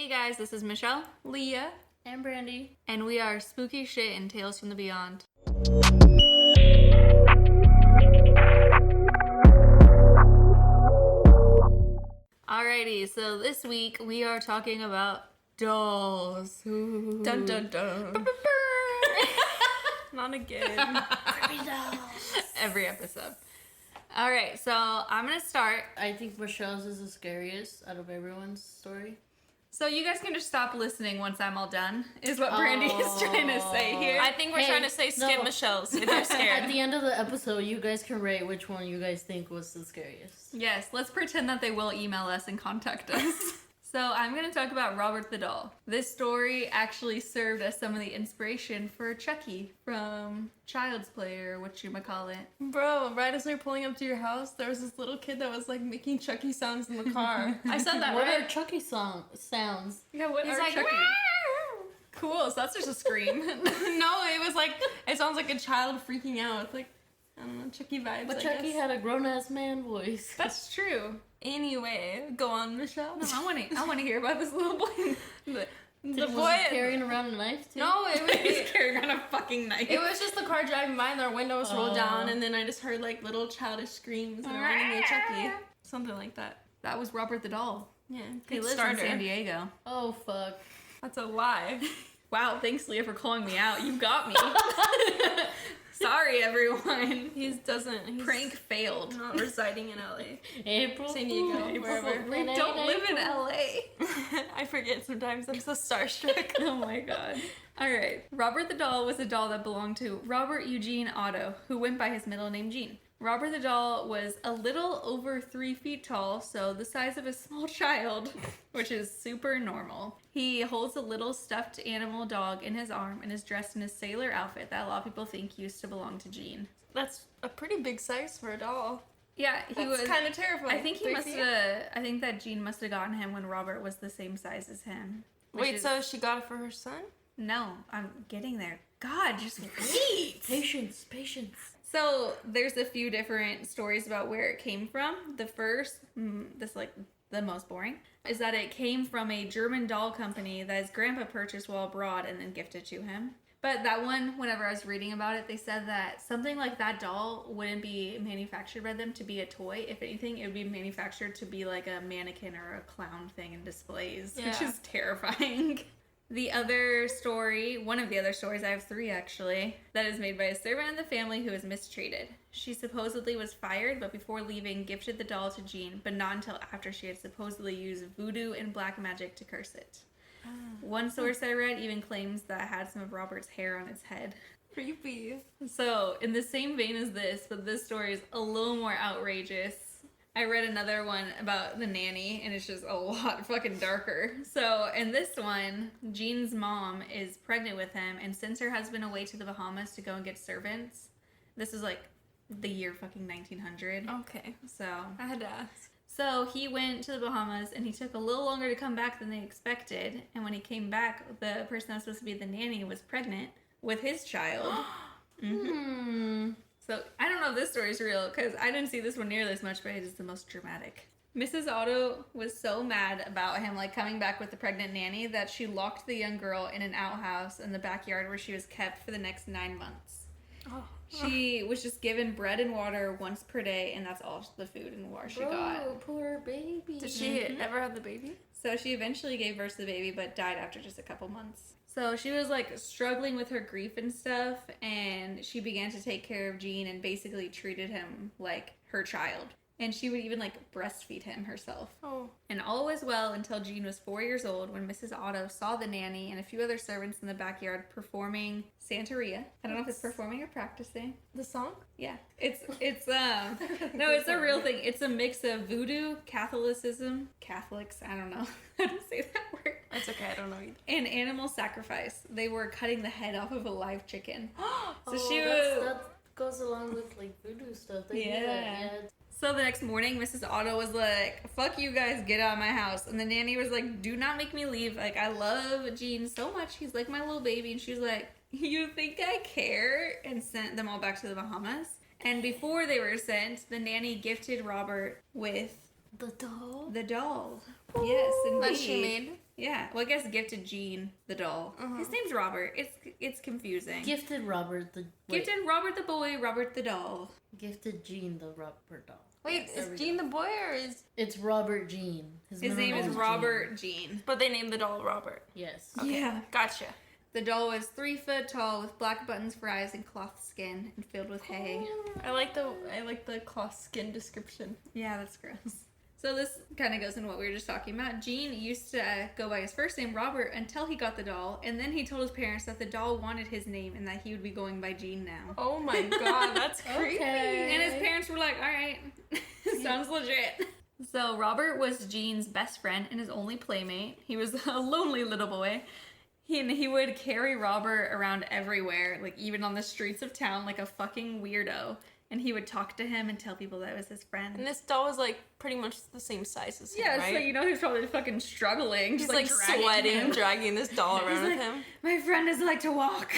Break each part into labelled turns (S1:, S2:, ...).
S1: Hey guys, this is Michelle,
S2: Leah, and Brandy,
S1: and we are Spooky Shit and Tales from the Beyond. Alrighty, so this week we are talking about dolls. Ooh.
S2: Dun dun dun. Not again.
S1: Dolls. Every episode. Alright, so I'm gonna start.
S3: I think Michelle's is the scariest out of everyone's story.
S1: So you guys can just stop listening once I'm all done, is what Brandy is trying to say here.
S2: I think we're trying to say skip Michelle's if you're scared.
S3: At the end of the episode, you guys can rate which one you guys think was the scariest.
S1: Yes, let's pretend that they will email us and contact us. So I'm going to talk about Robert the Doll. This story actually served as some of the inspiration for Chucky from Child's Play, or whatchamacallit.
S2: Bro, right as we were pulling up to your house, there was this little kid that was like making Chucky sounds in the car. I said that,
S3: What
S2: right?
S3: are Chucky sounds?
S1: Yeah, what
S2: He's
S1: are
S2: like,
S1: Chucky?
S2: "Wow."
S1: Cool, so that's just a scream.
S2: No, it was like, it sounds like a child freaking out. It's like, I don't know, Chucky vibes,
S3: But
S2: I
S3: Chucky
S2: guess.
S3: had a grown-ass man voice.
S1: That's true.
S2: Anyway, go on, Michelle.
S1: No, I want to hear about this little boy.
S2: The
S3: Was
S2: boy...
S3: he carrying around a knife too?
S2: No, it was...
S1: He's carrying around a fucking knife.
S2: It was just the car driving by and their windows rolled
S3: Oh.
S2: down, and then I just heard like little childish screams and running me Chucky. Something like that.
S1: That was Robert the Doll.
S2: Yeah,
S1: He
S2: good
S1: lives
S2: starter.
S1: in San Diego.
S3: Oh fuck.
S2: That's a lie.
S1: Wow, thanks Leah for calling me out. You got me. Sorry everyone.
S2: He's
S1: Prank failed.
S2: not residing in LA.
S3: April
S2: San Diego,
S3: Fool.
S2: wherever.
S1: We don't live in LA.
S2: I forget sometimes. I'm so starstruck.
S1: Oh my god. Alright. Robert the Doll was a doll that belonged to Robert Eugene Otto, who went by his middle name Gene. Robert the Doll was a little over 3 feet tall, so the size of a small child, which is super normal. He holds a little stuffed animal dog in his arm and is dressed in a sailor outfit that a lot of people think used to belong to Gene.
S2: That's a pretty big size for a doll.
S1: Yeah, he
S2: That's
S1: was
S2: kind of terrifying.
S1: I think he
S2: 3
S1: must
S2: feet?
S1: have. I think that Gene must have gotten him when Robert was the same size as him. which
S2: Wait,
S1: is-
S2: so she got it for her son?
S1: No, I'm getting there. God, just wait.
S3: Patience.
S1: So there's a few different stories about where it came from. The first, the most boring, is that it came from a German doll company that his grandpa purchased while abroad and then gifted to him. But that one, whenever I was reading about it, they said that something like that doll wouldn't be manufactured by them to be a toy. If anything, it would be manufactured to be like a mannequin or a clown thing in displays, which
S2: Yeah.
S1: is terrifying. The other story, one of the other stories, I have 3 actually, that is made by a servant in the family who was mistreated. She supposedly was fired, but before leaving, gifted the doll to Jean, but not until after she had supposedly used voodoo and black magic to curse it. One source I read even claims that it had some of Robert's hair on its head.
S2: Creepy.
S1: So, in the same vein as this, but this story is a little more outrageous. I read another one about the nanny, and it's just a lot fucking darker. So, in this one, Jean's mom is pregnant with him and sends her husband away to the Bahamas to go and get servants. This is like the year fucking 1900.
S2: Okay.
S1: So,
S2: I had to ask.
S1: so he went to the Bahamas, and he took a little longer to come back than they expected. And when he came back, the person that was supposed to be the nanny was pregnant with his child. So, I don't know if this story is real, because I didn't see this one nearly as much, but it is the most dramatic. Mrs. Otto was so mad about him, like, coming back with the pregnant nanny that she locked the young girl in an outhouse in the backyard where she was kept for the next 9 months.
S2: Oh.
S1: She was just given bread and water once per day, and that's all the food and water she got.
S3: Oh, poor baby.
S2: Did she ever have the baby?
S1: So she eventually gave birth to the baby, but died after just a couple months. So she was like struggling with her grief and stuff, and she began to take care of Gene and basically treated him like her child. And she would even like breastfeed him herself.
S2: Oh.
S1: And all was well until Gene was 4 years old when Mrs. Otto saw the nanny and a few other servants in the backyard performing Santeria. I don't know if it's performing or practicing.
S2: The song?
S1: Yeah, it's no, it's a real thing. It's a mix of voodoo, Catholicism, Catholics, I don't know how to say that word,
S2: That's okay, I don't know either.
S1: and animal sacrifice. They were cutting the head off of a live chicken. So she
S3: that goes along with like voodoo stuff. They do that,
S1: Yeah. So the next morning, Mrs. Otto was like, fuck you guys, get out of my house. And the nanny was like, do not make me leave. Like, I love Gene so much. He's like my little baby. And she was like, you think I care? And sent them all back to the Bahamas. And before they were sent, the nanny gifted Robert with
S3: The doll?
S1: the doll. Yes, indeed.
S2: That she made?
S1: Yeah. Well, I guess gifted Jean the doll. His name's Robert. It's confusing.
S3: Gifted Robert the
S1: Gifted Robert the boy, Robert the doll.
S3: Gifted Jean the Robert doll.
S2: Wait,
S3: There we
S2: is Jean the boy or is...
S3: It's Robert Jean.
S1: His
S3: middle
S1: name is
S3: Jean.
S1: Robert Jean.
S2: But they named the doll Robert.
S3: Yes.
S2: Okay.
S1: Yeah.
S2: Gotcha.
S1: The doll was 3 foot tall with black buttons for eyes and cloth skin and filled with hay.
S2: I like the cloth skin description.
S1: Yeah, that's gross. So this kind of goes into what we were just talking about. Jean used to go by his first name, Robert, until he got the doll, and then he told his parents that the doll wanted his name and that he would be going by Jean now.
S2: Oh my god, that's creepy.
S3: Okay.
S1: And his parents were like, alright, sounds legit. So Robert was Jean's best friend and his only playmate. He was a lonely little boy. He would carry Robert around everywhere, like even on the streets of town, like a fucking weirdo. And he would talk to him and tell people that was his friend.
S2: And this doll was like pretty much the same size as him,
S1: Yeah,
S2: right?
S1: so you know he's probably fucking struggling.
S2: He's
S1: just,
S2: like
S1: dragging
S2: sweating,
S1: him.
S2: dragging this doll around
S1: He's
S2: with
S1: like,
S2: him.
S1: my friend doesn't like to walk.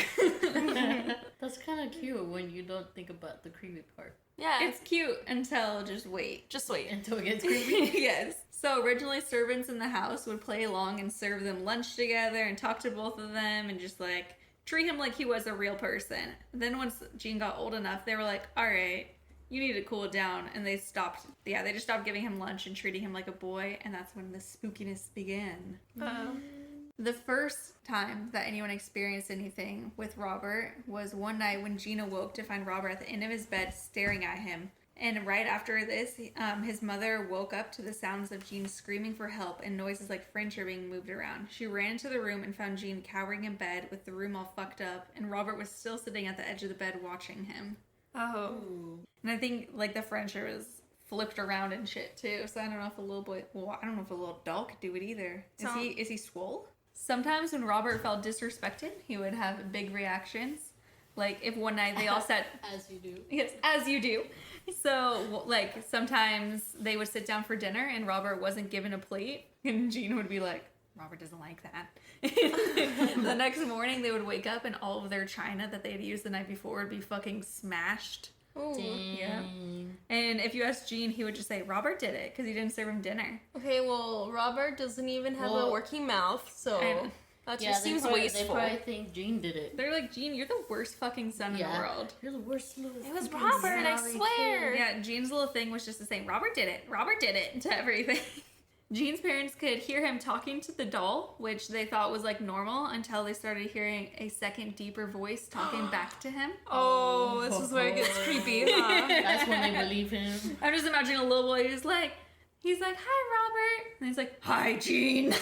S3: That's kind of cute when you don't think about the creepy part.
S2: Yeah,
S1: It's cute until just wait.
S2: just wait.
S3: Until it gets creepy.
S1: Yes. So originally servants in the house would play along and serve them lunch together and talk to both of them and just like treat him like he was a real person. Then once Jean got old enough, they were like, all right, you need to cool it down. And they just stopped giving him lunch and treating him like a boy. And that's when the spookiness began.
S2: Uh-oh.
S1: The first time that anyone experienced anything with Robert was one night when Jean awoke to find Robert at the end of his bed staring at him. And right after this, his mother woke up to the sounds of Jean screaming for help and noises like furniture being moved around. She ran into the room and found Jean cowering in bed with the room all fucked up, and Robert was still sitting at the edge of the bed watching him.
S2: Oh.
S1: And I think like the furniture was flipped around and shit too. So I don't know if a little boy, well, I don't know if a little doll could do it either. Is he swole? Sometimes when Robert felt disrespected, he would have big reactions. Like if one night they all sat
S3: As you do.
S1: Yes, as you do. So, like, sometimes they would sit down for dinner and Robert wasn't given a plate, and Jean would be like, Robert doesn't like that. The next morning, they would wake up and all of their china that they had used the night before would be fucking smashed.
S2: Ooh.
S3: Dang.
S1: Yeah. And if you asked Jean, he would just say, Robert did it, because he didn't serve him dinner.
S2: Okay, well, Robert doesn't even have a
S3: Well,
S2: working mouth, so
S1: I-
S2: that
S3: Yeah,
S2: just
S3: they
S2: seems
S3: probably,
S2: wasteful.
S3: They probably think Jean did it.
S1: They're like, Jean, you're the worst fucking son in the world.
S3: You're the worst little.
S2: It was
S3: fucking
S2: Robert, I
S3: sorry
S2: swear.
S3: kid.
S1: Yeah, Jean's little thing was just to say, Robert did it, to everything. Jean's parents could hear him talking to the doll, which they thought was like normal until they started hearing a second, deeper voice talking back to him.
S2: Oh, this is where it gets creepy, huh?
S3: That's when they believe him.
S1: I'm just imagining a little boy who's like, hi, Robert. And he's like, hi, Jean.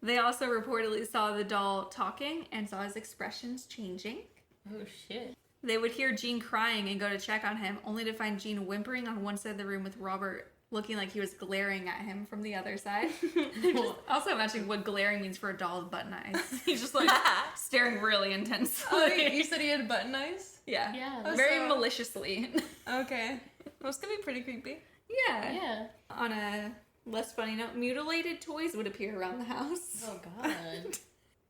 S1: They also reportedly saw the doll talking and saw his expressions changing.
S3: Oh shit.
S1: They would hear Jean crying and go to check on him, only to find Jean whimpering on one side of the room with Robert looking like he was glaring at him from the other side. Also imagining what glaring means for a doll with button eyes. He's just like staring really intensely.
S2: Oh, you said he had button eyes?
S1: Yeah.
S3: Yeah.
S1: Very
S2: so-
S1: maliciously.
S2: Okay. That's gonna be pretty creepy.
S1: Yeah.
S3: Yeah.
S1: On a less funny note, mutilated toys would appear around the house.
S3: Oh god.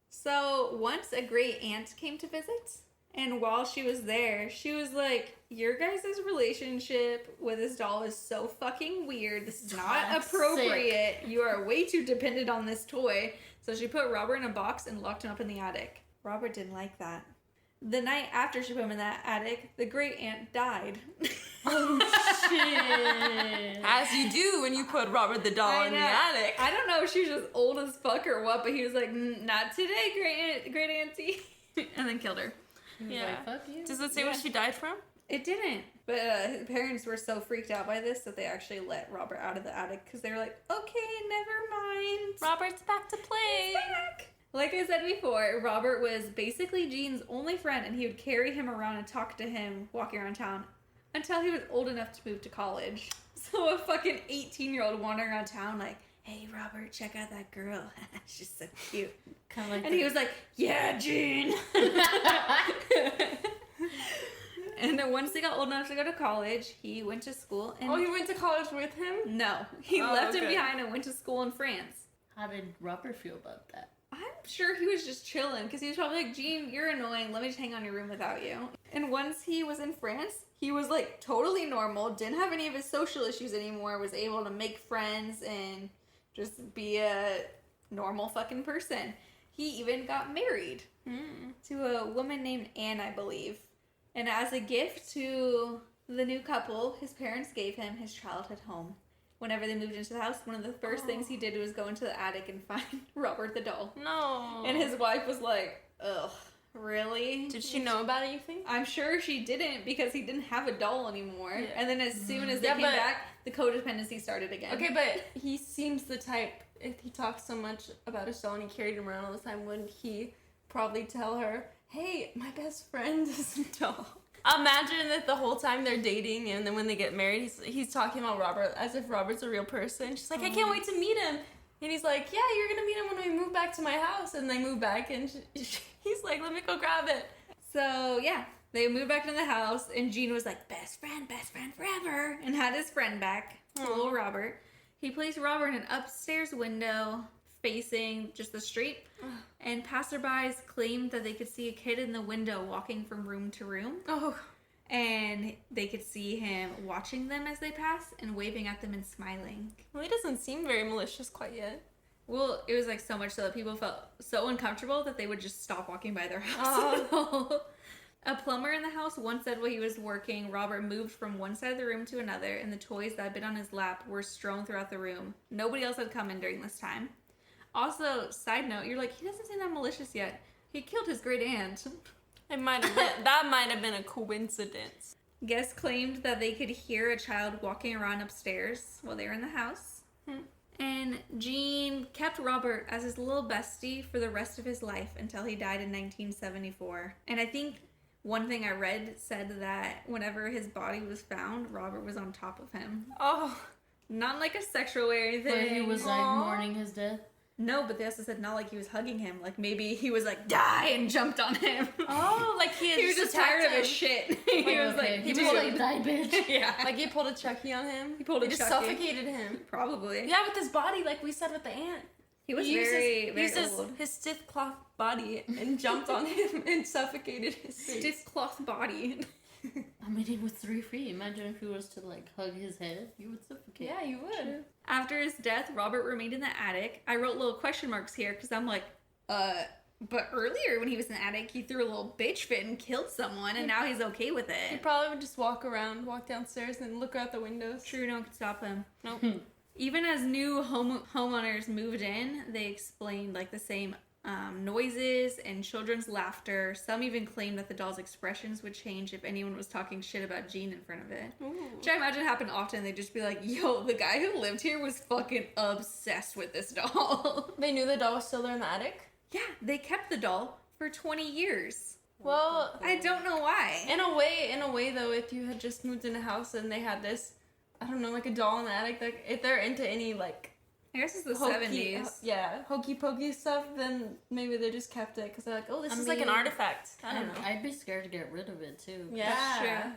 S1: So once a great aunt came to visit, and while she was there, she was like, your guys' relationship with this doll is so fucking weird. This is not
S3: Toxic.
S1: appropriate. You are way too dependent on this toy. So she put Robert in a box and locked him up in the attic. Robert didn't like that. The night after she put him in that attic, the great aunt died.
S3: Oh shit.
S2: As you do when you put Robert the doll in the attic.
S1: I don't know if she was just old as fuck or what, but he was like, not today, great auntie. And then killed her.
S2: Yeah.
S3: Like, fuck you.
S2: Does it say
S1: Yeah.
S2: what she died from?
S1: It didn't. But his parents were so freaked out by this that they actually let Robert out of the attic because they were like, okay, never mind.
S2: Robert's back to play.
S1: Back. Like I said before, Robert was basically Jean's only friend, and he would carry him around and talk to him walking around town until he was old enough to move to college. So a fucking 18-year-old wandering around town like, hey, Robert, check out that girl. She's so cute.
S3: Kind of like
S1: And he was like, yeah, Jean. And then once he got old enough to go to college, he went to school. And
S2: Oh, he went to college with him?
S1: no, he
S2: Oh,
S1: left him
S2: okay.
S1: behind and went to school in France.
S3: How did Robert feel about that?
S1: I'm sure he was just chilling because he was probably like, Jean, you're annoying. Let me just hang on your room without you. And once he was in France, he was like totally normal, didn't have any of his social issues anymore, was able to make friends and just be a normal fucking person. He even got married to a woman named Anne, I believe. And as a gift to the new couple, his parents gave him his childhood home. Whenever they moved into the house, one of the first things he did was go into the attic and find Robert the doll.
S2: No.
S1: And his wife was like, ugh, really?
S2: Did she know about it, you think?
S1: I'm sure she didn't, because he didn't have a doll anymore. Yeah. And then as soon as they came back, the codependency started again.
S2: Okay, but he seems the type, if he talks so much about his doll and he carried him around all the time, wouldn't he probably tell her, hey, my best friend is a doll? Imagine that the whole time they're dating, and then when they get married, he's talking about Robert as if Robert's a real person. She's like, I can't wait to meet him. And he's like, yeah, you're going to meet him when we move back to my house. And they move back, and he's like, let me go grab it.
S1: So, yeah, they moved back to the house, and Gene was like, best friend forever, and had his friend back, little Robert. He placed Robert in an upstairs window facing just the street, and passerbys claimed that they could see a kid in the window walking from room to room.
S2: Oh.
S1: And they could see him watching them as they pass and waving at them and smiling.
S2: Well, he doesn't seem very malicious quite yet.
S1: Well, it was like so much so that people felt so uncomfortable that they would just stop walking by their house.
S2: Oh.
S1: A plumber in the house once said while he was working, Robert moved from one side of the room to another, and the toys that had been on his lap were strewn throughout the room. Nobody else had come in during this time. Also, side note, you're like, he doesn't seem that malicious yet. He killed his great aunt.
S2: It might have been, that might have been a coincidence.
S1: Guests claimed that they could hear a child walking around upstairs while they were in the house. And Gene kept Robert as his little bestie for the rest of his life until he died in 1974. And I think one thing I read said that whenever his body was found, Robert was on top of him.
S2: Oh.
S1: Not in like a sexual way or anything.
S3: But he was like mourning his death?
S1: No, but they also said not like he was hugging him. Like maybe he was like, die, and jumped on him.
S2: Oh, like
S1: he was just tired of his shit. He was like,
S3: he was like, die, bitch.
S1: Yeah.
S2: Like he pulled a Chucky on him.
S1: He pulled a
S2: just
S1: Chucky.
S2: Suffocated him.
S1: Probably.
S2: Yeah, with his body, like we said with the ant.
S1: He was
S2: He
S1: very
S2: used
S1: old.
S2: his stiff cloth body and jumped on him and suffocated his face.
S1: Stiff cloth body.
S3: I mean, he was 3 feet. Imagine if he was to, like, hug his head. You would suffocate.
S2: Yeah, you would.
S1: After his death, Robert remained in the attic. I wrote little question marks here because I'm like, but earlier when he was in the attic, he threw a little bitch fit and killed someone, and now he's okay with
S2: He
S1: it.
S2: probably would just walk downstairs and look out the windows.
S1: True, no one could stop him.
S2: Nope.
S1: Even as new homeowners moved in, they explained like the same noises and children's laughter. Some even claimed that the doll's expressions would change if anyone was talking shit about Gene in front of it.
S2: Ooh.
S1: Which I imagine happened often. They'd just be like, yo, the guy who lived here was fucking obsessed with this doll.
S2: They knew the doll was still there in the attic?
S1: Yeah, they kept the doll for 20 years.
S2: Well,
S1: I don't know why.
S2: in a way though, if you had just moved in a house and they had this, I don't know, like a doll in the attic, like if they're into any like
S1: I guess it's the
S2: hokey,
S1: 70s.
S2: hokey pokey stuff, then maybe they just kept it because they're like, oh, this is like an artifact. I don't know.
S3: I'd be scared to get rid of it, too.
S2: Yeah.
S1: That's true.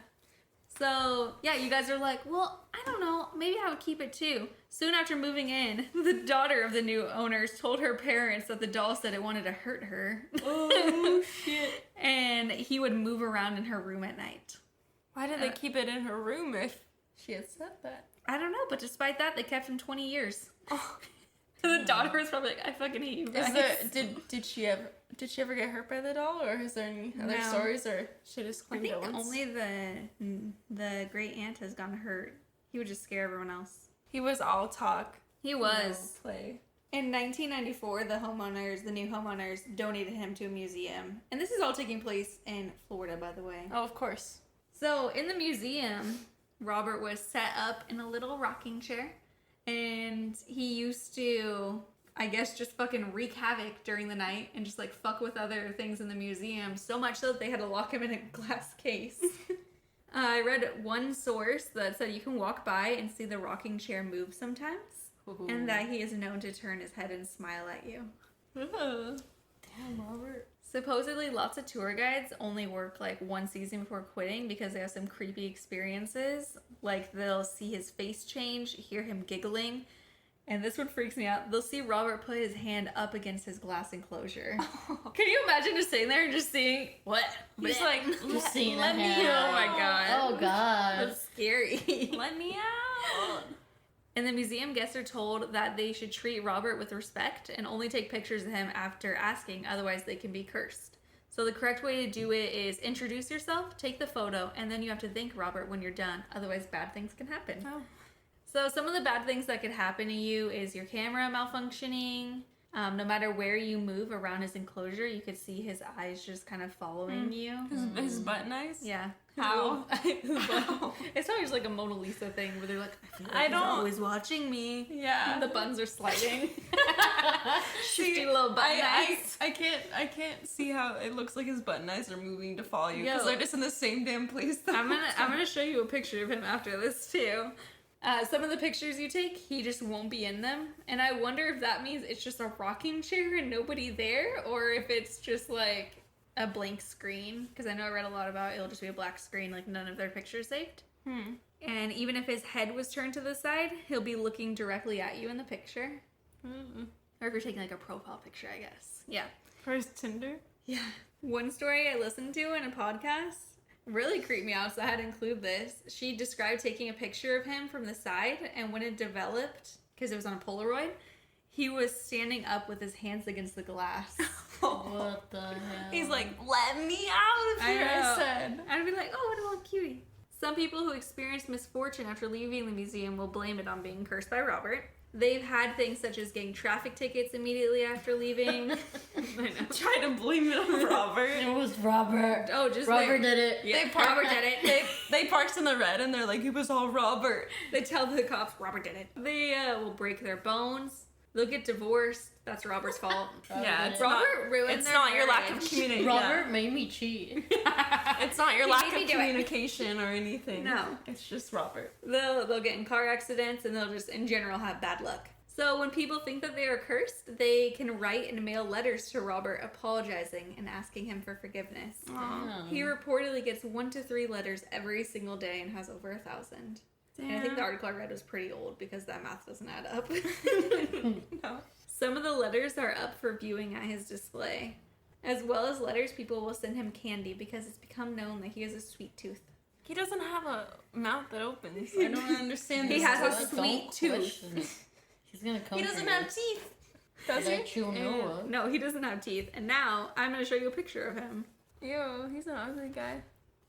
S1: So, yeah, you guys are like, well, I don't know, maybe I would keep it too. Soon after moving in, the daughter of the new owners told her parents that the doll said it wanted to hurt her.
S2: Oh, shit.
S1: And he would move around in her room at night.
S2: Why did they keep it in her room if she had said that?
S1: I don't know, but despite that, they kept him 20 years.
S2: Oh.
S1: The daughter was probably like, I fucking hate you guys.
S2: Did she ever get hurt by the doll, or is there any other stories, or she just
S1: I
S2: claimed
S1: think
S2: it once?
S1: only the great aunt has gotten hurt. He would just scare everyone else.
S2: He was all talk.
S1: He was.
S2: No play.
S1: In 1994, the new homeowners, donated him to a museum. And this is all taking place in Florida, by the way.
S2: Oh, of course.
S1: So, in the museum, Robert was set up in a little rocking chair. And he used to, I guess, just fucking wreak havoc during the night and just, like, fuck with other things in the museum. So much so that they had to lock him in a glass case. I read one source that said you can walk by and see the rocking chair move sometimes.
S3: Ooh.
S1: And that he is known to turn his head and smile at you.
S3: Damn, Robert.
S1: Supposedly, lots of tour guides only work like one season before quitting because they have some creepy experiences. Like, they'll see his face change, hear him giggling, and this one freaks me out. They'll see Robert put his hand up against his glass enclosure. Can you imagine just sitting there and just seeing what?
S2: He's like,
S3: Just seeing
S2: let
S3: a
S2: me
S3: hand.
S2: out.
S1: Oh my god.
S3: Oh, God.
S1: That's scary.
S2: Let me out.
S1: And the museum guests are told that they should treat Robert with respect and only take pictures of him after asking, otherwise they can be cursed. So the correct way to do it is introduce yourself, take the photo, and then you have to thank Robert when you're done. Otherwise, bad things can happen.
S2: Oh.
S1: So some of the bad things that could happen to you is your camera malfunctioning. No matter where you move around his enclosure, you could see his eyes just kind of following you.
S2: His button eyes?
S1: Yeah.
S2: How?
S1: It's probably just like a Mona Lisa thing where they're like, I feel like he's always watching me.
S2: Yeah.
S1: And the buttons are sliding. Shifty little button eyes.
S2: I can't see how it looks like his button eyes are moving to follow you because
S1: Yo.
S2: they're just in the same damn place.
S1: I'm gonna show you a picture of him after this too. Some of the pictures you take, he just won't be in them. And I wonder if that means it's just a rocking chair and nobody there, or if it's just like a blank screen. Because I know I read a lot about it'll just be a black screen, like none of their pictures saved. And even if his head was turned to the side, he'll be looking directly at you in the picture. Or if you're taking like a profile picture, I guess. Yeah.
S2: For his Tinder?
S1: Yeah. One story I listened to in a podcast really creeped me out, so I had to include this. She described taking a picture of him from the side, and when it developed, because it was on a Polaroid, he was standing up with his hands against the glass.
S3: What the hell?
S2: He's like, let me out of here, I said.
S1: I'd be like, oh, what a little cutie. Some people who experience misfortune after leaving the museum will blame it on being cursed by Robert. They've had things such as getting traffic tickets immediately after leaving. I know.
S2: Try to blame it on Robert.
S3: It was Robert.
S1: Oh, just
S3: Robert did it.
S1: Yeah, Robert did it.
S2: They parked in the red and they're like, it was all Robert.
S1: They tell the cops Robert did it. They will break their bones. They'll get divorced. That's Robert's fault.
S2: Yeah,
S3: did
S2: it's
S3: it.
S1: Robert ruined
S2: It's
S1: their
S2: not your lack of
S1: marriage.
S2: communication.
S3: Robert made me cheat.
S2: It's not your
S1: He
S2: lack
S1: made me
S2: of
S1: do it.
S2: communication or anything.
S1: No.
S2: It's just Robert.
S1: They'll get in car accidents and they'll just in general have bad luck. So when people think that they are cursed, they can write and mail letters to Robert apologizing and asking him for forgiveness.
S3: Damn.
S1: He reportedly gets 1 to 3 letters every single day and has over 1,000. And I think the article I read was pretty old because that math doesn't add up.
S2: No.
S1: Some of the letters are up for viewing at his display. As well as letters, people will send him candy because it's become known that he has a sweet tooth.
S2: He doesn't have a mouth that opens. I don't understand
S1: He
S2: this.
S1: has a
S3: Don't
S1: sweet tooth.
S3: question it. He's gonna come.
S2: He doesn't have teeth. Does he?
S3: That you know of.
S1: No, he doesn't have teeth. And now I'm going to show you a picture of him.
S2: Ew, he's an ugly guy.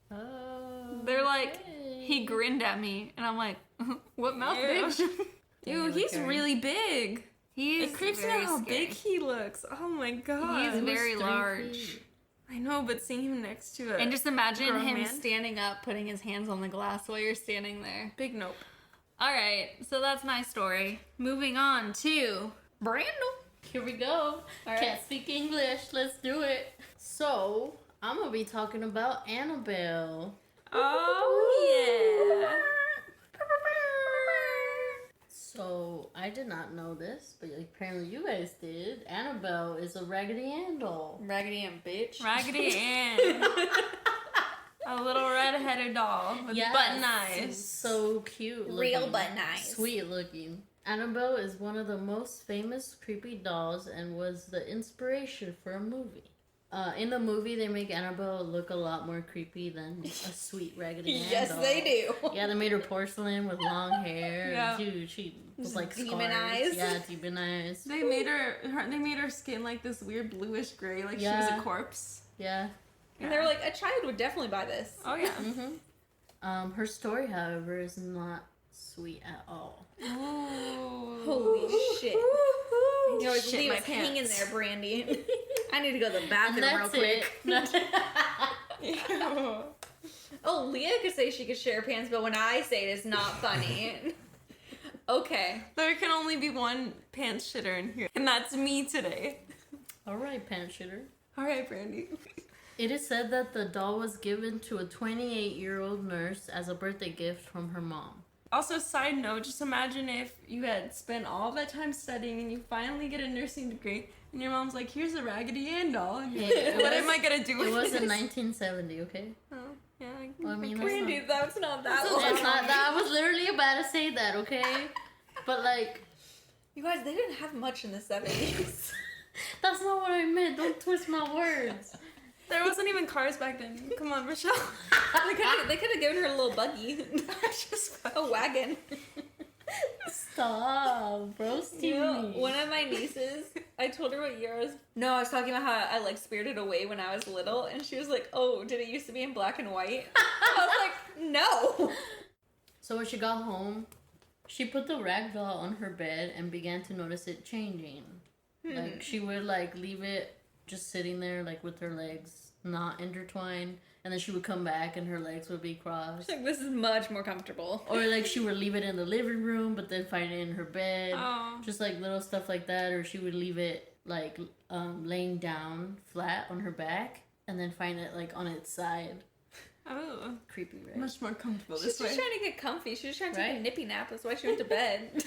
S3: Oh.
S1: They're like, he grinned at me. And I'm like, what mouth,
S2: Ew.
S1: bitch?
S2: Ew, he's
S3: Okay.
S2: really big.
S1: He's
S2: It creeps me
S1: very
S2: out how
S1: scary.
S2: big he looks. Oh my god.
S1: He's very
S3: 3
S1: large.
S3: feet.
S2: I know, but seeing him next to
S1: And just imagine
S2: grown
S1: him
S2: man.
S1: standing up, putting his hands on the glass while you're standing there.
S2: big nope.
S1: All right, so that's my story. Moving on to Brandon.
S3: Here we go.
S1: All right.
S3: Can't speak English. Let's do it. So, I'm gonna be talking about Annabelle.
S2: Oh
S3: So, I did not know this, but apparently you guys did. Annabelle is a Raggedy Ann doll.
S1: Raggedy Ann bitch.
S2: yeah. Raggedy Ann. A little red-headed doll with
S3: Yes.
S2: button eyes.
S3: So cute.
S1: Real
S3: looking.
S1: button eyes.
S3: Sweet looking. Annabelle is one of the most famous creepy dolls and was the inspiration for a movie. In the movie, they make Annabelle look a lot more creepy than a sweet Raggedy Ann
S1: Yes,
S3: doll.
S1: they do.
S3: Yeah, they made her porcelain with long hair.
S2: Yeah.
S3: Dude, she was like
S1: Demon
S3: scars.
S1: eyes.
S3: Yeah, demon eyes.
S2: They made her skin like this weird bluish gray, like she was
S3: Yeah.
S2: a corpse.
S3: Yeah.
S1: And they were like, a child would definitely buy this.
S2: Oh yeah.
S3: Mm-hmm. Her story, however, is not sweet at all.
S2: Ooh.
S1: Holy shit.
S2: Woo-hoo.
S1: You always
S2: Shit
S1: leave
S2: my
S1: us hanging
S2: pants.
S1: there, Brandy. I need to go to the bathroom real
S3: That's
S1: quick.
S2: Ew.
S1: Oh, Leah could say she could share pants, but when I say it, it's not funny. Okay.
S2: There can only be one pants shitter in here, and that's me today.
S3: Alright, pants shitter.
S2: All right, Brandy.
S3: It is said that the doll was given to a 28-year-old nurse as a birthday gift from her mom.
S2: Also, side note, just imagine if you had spent all that time studying and you finally get a nursing degree, and your mom's like, "Here's a Raggedy Ann doll." And you're
S3: Hey,
S2: like,
S3: it
S2: what
S3: was-
S2: am I gonna do with
S3: It was
S2: this?
S3: in 1970, okay?
S2: Oh, yeah.
S3: Well, I mean, that's
S1: Brandy, that's not that long.
S3: It's not that. I was literally about to say that, okay? But like,
S1: You guys, they didn't have much in the 70s.
S3: that's not what I meant. Don't twist my words.
S2: There wasn't even cars back then. Come on, Rochelle.
S1: They could have given her a little buggy.
S2: Just
S1: A wagon.
S3: Stop, roasting me.
S1: One of my nieces, I told her what year I was. No, I was talking about how I like spirited away when I was little, and she was like, "Oh, did it used to be in black and white?" I was like, "No."
S3: So when she got home, she put the rag doll on her bed and began to notice it changing. Like she would like leave it just sitting there like with her legs not intertwined, and then she would come back and her legs would be crossed.
S1: She's like, "This is much more comfortable."
S3: Or like she would leave it in the living room but then find it in her bed.
S2: Oh.
S3: Just like little stuff like that. Or she would leave it like laying down flat on her back and then find it like on its side.
S2: Oh.
S3: Creepy, right?
S2: Much more comfortable
S1: She's
S2: this
S1: just
S2: way.
S1: trying to get comfy. She was trying to take
S3: Right?
S1: a nippy nap. That's why she went to bed.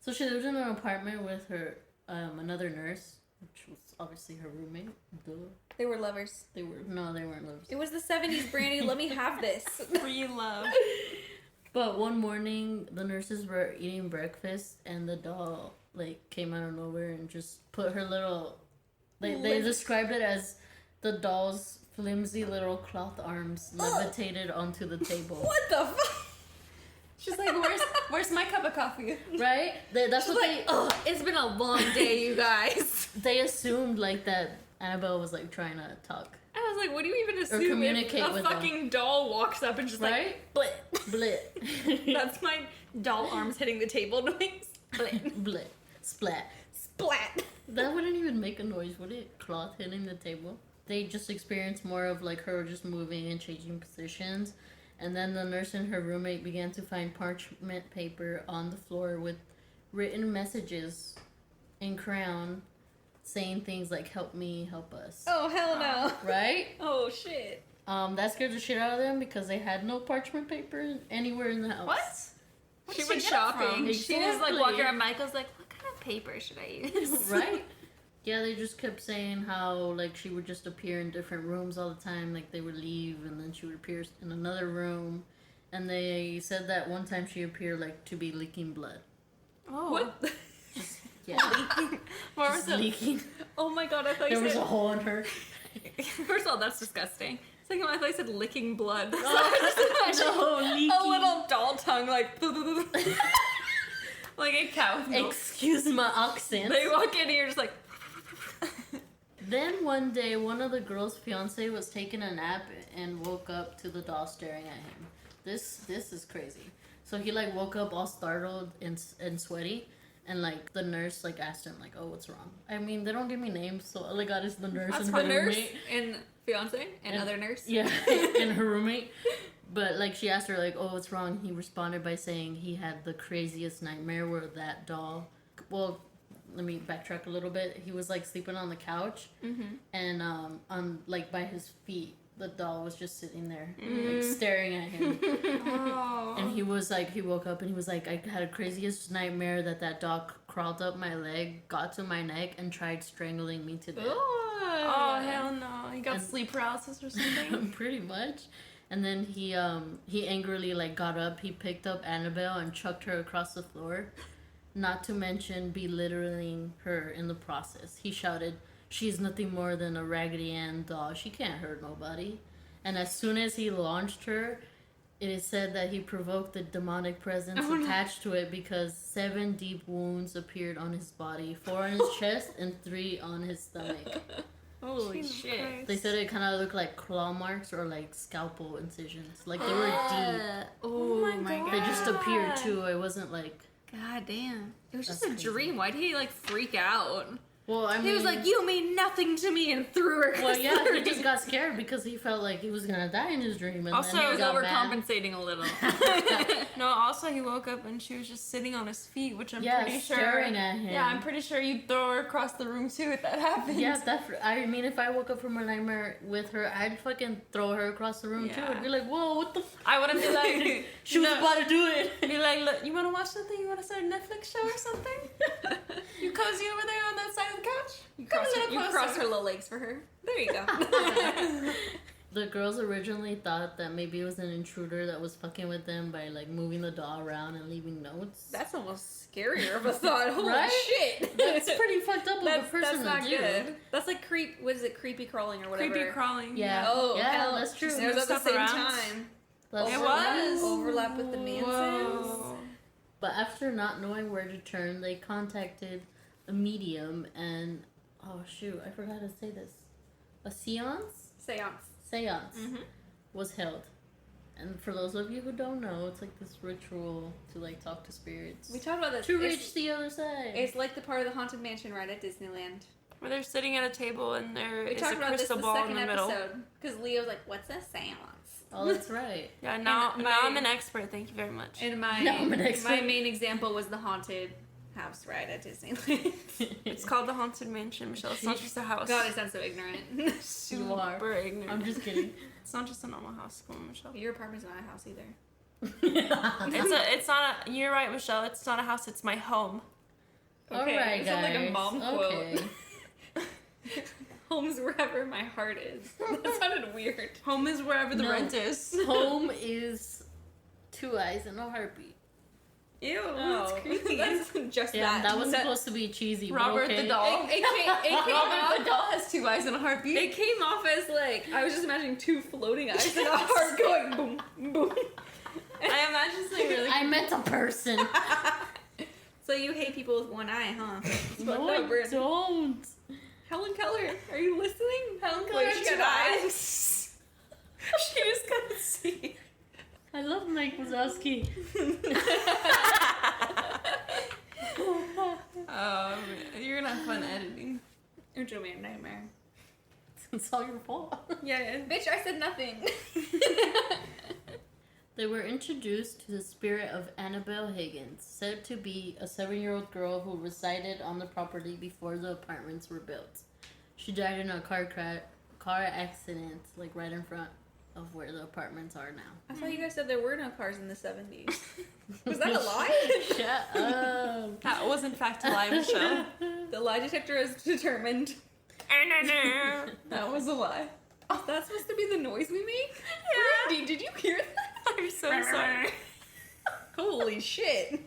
S3: So she lived in an apartment with her another nurse, which was obviously her roommate. Duh.
S1: They were lovers.
S3: They weren't lovers.
S1: It was the 70s, Brandy. Let me have this.
S2: Free love.
S3: But one morning, the nurses were eating breakfast, and the doll like came out of nowhere and just put her little. They described it as the doll's flimsy little cloth arms levitated onto the table.
S1: What the fuck?
S2: She's like, where's my cup of coffee?
S3: Right? That's
S1: She's
S3: what
S1: like, "Ugh, it's been a long day, you guys."
S3: they assumed, like that Annabelle was like trying to talk.
S1: I was like, what do you even assume
S3: communicate
S1: if a
S3: with
S1: fucking doll walks up and just
S3: Right?
S1: like,
S3: Blit.
S1: that's my doll arms hitting the table noise. Blit.
S3: Blit. Splat.
S1: Splat.
S3: That wouldn't even make a noise, would it? Cloth hitting the table. They just experienced more of like her just moving and changing positions. And then the nurse and her roommate began to find parchment paper on the floor with written messages in crayon saying things like, "Help me, help us."
S1: Oh, hell no.
S3: Right?
S1: Oh, shit.
S3: That scared the shit out of them because they had no parchment paper anywhere in the house.
S2: What?
S1: She
S2: did
S1: went
S2: get it from?
S1: shopping. She was like
S3: Exactly.
S1: walking around. Michael's like, what kind of paper should I use?
S3: Right? Yeah, they just kept saying how like she would just appear in different rooms all the time. Like they would leave and then she would appear in another room. And they said that one time she appeared like to be leaking blood.
S2: Oh.
S1: What?
S3: Yeah,
S2: What
S3: just
S2: was it?
S3: leaking.
S1: Oh my god, I thought
S3: There
S1: you
S3: was a
S1: said...
S3: hole in her.
S1: First of all, that's disgusting. Second of all, I thought you said licking blood. So
S3: No,
S1: I just imagined
S3: leaking.
S1: a little doll tongue like... like a cow.
S3: Excuse my accent.
S1: They walk in and you're just like...
S3: Then one day, one of the girl's fiance was taking a nap and woke up to the doll staring at him. This is crazy. So he like woke up all startled and sweaty, and like the nurse like asked him like, "Oh, what's wrong?" I mean, they don't give me names, so all I got is the nurse
S1: That's
S3: and
S1: her
S3: her
S1: nurse
S3: roommate.
S1: and fiance and other nurse.
S3: Yeah, and her roommate. But like she asked her like, "Oh, what's wrong?" He responded by saying he had the craziest nightmare where that doll. Well, let me backtrack a little bit. He was like sleeping on the couch, and on like by his feet, the doll was just sitting there, like staring at him.
S2: Oh.
S3: And he was like, he woke up and he was like, I had a craziest nightmare that dog crawled up my leg, got to my neck, and tried strangling me to death.
S2: Oh, hell no. He got
S3: And-
S2: sleep paralysis or something?
S3: Pretty much. And then he angrily like got up, he picked up Annabelle and chucked her across the floor, not to mention belittling her in the process. He shouted, "She's nothing more than a Raggedy Ann doll. She can't hurt nobody." And as soon as he launched her, it is said that he provoked the demonic presence attached to it because 7 deep wounds appeared on his body, 4 on his chest and 3 on his stomach.
S1: Holy
S2: Jesus
S1: shit.
S2: Christ.
S3: They said it kind of looked like claw marks or like scalpel incisions. Like they were deep.
S1: Oh
S2: my
S1: my god.
S3: They just appeared too. It wasn't like...
S1: God damn. It was just
S3: That's
S1: a dream. Why did he like freak out?
S3: Well, I mean...
S1: He was like, "You mean nothing to me," and threw her.
S3: Well, yeah, he just got scared because he felt like he was gonna die in his dream. And
S2: Also,
S3: then
S1: He
S3: he
S1: was
S3: got mad.
S1: overcompensating a little.
S2: No, also he woke up and she was just sitting on his feet, which I'm
S3: Yeah,
S2: pretty sure.
S3: staring at him.
S2: Yeah, I'm pretty sure you'd throw her across the room too if that happened.
S3: Yeah, I mean, if I woke up from a nightmare with her, I'd fucking throw her across the room too.
S2: Yeah.
S3: I'd be like, "Whoa, what the?
S2: I wouldn't be like,
S3: She was
S2: No.
S3: about to do it."
S2: be like, look, you want to watch something? You want to start a Netflix show or something? You cozy over there on that side of the couch? Come a little
S1: You
S2: closer.
S1: cross her little legs for her. There you go.
S3: The girls originally thought that maybe it was an intruder that was fucking with them by like moving the doll around and leaving notes.
S1: That's almost scarier of a thought. Holy
S3: Right?
S1: shit.
S3: That's pretty fucked up of a person
S1: that's not
S3: to do.
S1: good. That's like What is it? Creepy crawling or whatever.
S2: Creepy crawling.
S3: Yeah.
S1: Oh,
S3: Yeah,
S1: hell,
S3: that's true.
S1: It was at the
S2: Stuff
S1: same
S2: around.
S1: time.
S3: That's-
S2: It was.
S1: Overlap with the Mansons.
S2: Whoa.
S3: But after not knowing where to turn, they contacted a medium and, oh shoot, I forgot to say this. A seance was held. And for those of you who don't know, it's like this ritual to like talk to spirits.
S1: We talked about this.
S3: To reach the other side.
S1: It's like the part of the Haunted Mansion ride at Disneyland.
S2: Where they're sitting at a table and there is a
S1: about
S2: crystal
S1: this
S2: ball in the middle.
S1: Because Leo was like, what's a seance?
S3: Oh, that's right.
S2: Yeah, now I'm an expert. Thank you very much.
S1: And
S3: Now I'm an expert.
S1: my main example was the haunted house ride at Disneyland.
S2: It's called the Haunted Mansion, Michelle. It's not just a house.
S1: God, I sound so ignorant.
S3: You are.
S2: Super ignorant.
S3: I'm just kidding.
S2: It's not just a normal house. Come on, Michelle.
S1: Your apartment's not a house either.
S2: It's not a. You're right, Michelle. It's not a house. It's my home.
S3: All right,
S1: it
S3: guys.
S1: sounds like a mom
S3: Okay.
S1: quote. Home's wherever my heart is. That sounded weird.
S2: Home is wherever the
S3: No.
S2: rent is.
S3: Home is 2 eyes and a heartbeat.
S2: Ew,
S1: Oh,
S2: that's creepy.
S1: That's just
S3: Yeah, that was
S1: That-
S3: supposed to be cheesy.
S2: Robert
S3: but okay.
S2: the doll.
S1: It came
S2: Robert the
S1: off.
S2: doll has 2 eyes and a heartbeat.
S1: It came off as like I was just imagining 2 floating eyes and a heart going boom, boom.
S2: I imagine something really.
S3: I meant a person.
S1: So you hate people with 1 eye, huh? It's
S3: No,
S1: fucked up,
S3: I
S1: Bryn.
S3: don't.
S1: Helen Keller, are you listening?
S2: Helen
S1: Wait,
S2: Keller
S1: she
S2: has 2
S1: got
S2: eyes. She just couldn't see.
S3: I love Mike Wazowski.
S2: You're gonna have fun editing.
S1: You're doing me a nightmare.
S3: It's all your fault.
S1: Yeah, bitch, I said nothing.
S3: They were introduced to the spirit of Annabelle Higgins, said to be a 7-year-old girl who resided on the property before the apartments were built. She died in a car accident, like right in front of where the apartments are now.
S1: I thought you guys said there were no cars in the 70s. Was that a lie?
S3: Shut up.
S2: That was in fact a lie, Michelle.
S1: The lie detector has determined.
S2: That was a lie.
S1: Oh, that's supposed to be the noise we make?
S2: Yeah.
S1: Randy, did you hear that?
S2: I'm so sorry.
S1: Holy shit.